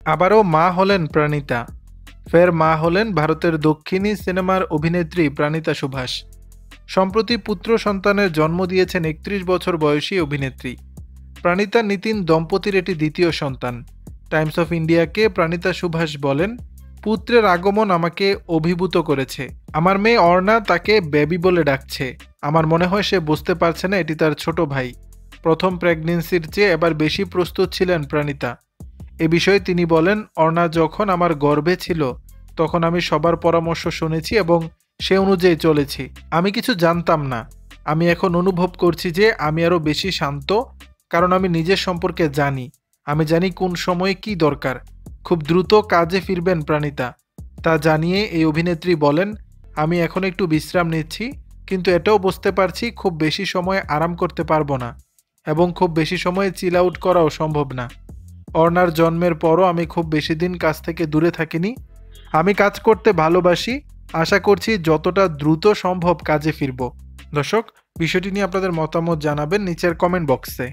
আবারও মা হলেন প্রাণিতা। ফের মা হলেন ভারতের দক্ষিণী সিনেমার অভিনেত্রী প্রাণিতা সুভাষ। সম্প্রতি পুত্র সন্তানের জন্ম দিয়েছেন ৩১ বছর বয়সী অভিনেত্রী। প্রাণিতা নিতিন দম্পতির এটি দ্বিতীয় সন্তান। টাইমস অফ ইন্ডিয়াকে প্রাণিতা সুভাষ বলেন, পুত্রের আগমন আমাকে অভিভূত করেছে। আমার মেয়ে অর্ণা তাকে বেবি বলে ডাকছে। আমার মনে হয় সে বুঝতে পারছে না এটি তার ছোট ভাই। প্রথম প্রেগন্যান্সির চেয়ে এবার বেশি প্রস্তুত ছিলেন প্রাণিতা। এ বিষয়ে তিনি বলেন, অর্ণা যখন আমার গর্ভে ছিল তখন আমি সবার পরামর্শ শুনেছি এবং সে অনুযায়ী চলেছি। আমি কিছু জানতাম না। আমি এখন অনুভব করছি যে আমি আরও বেশি শান্ত, কারণ আমি নিজের সম্পর্কে জানি। আমি জানি কোন সময়ে কি দরকার। খুব দ্রুত কাজে ফিরবেন প্রাণিতা। তা জানিয়ে এই অভিনেত্রী বলেন, আমি এখন একটু বিশ্রাম নিচ্ছি, কিন্তু এটাও বুঝতে পারছি খুব বেশি সময় আরাম করতে পারবো না এবং খুব বেশি সময় চিল আউট করাও সম্ভব না। অর্ণার জন্মের পরও আমি খুব বেশি দিন কাজ থেকে দূরে থাকিনি। আমি কাজ করতে ভালোবাসি। আশা করছি যতটা দ্রুত সম্ভব কাজে ফিরব। দর্শক, বিষয়টি নিয়ে আপনাদের মতামত জানাবেন নিচের কমেন্ট বক্সে।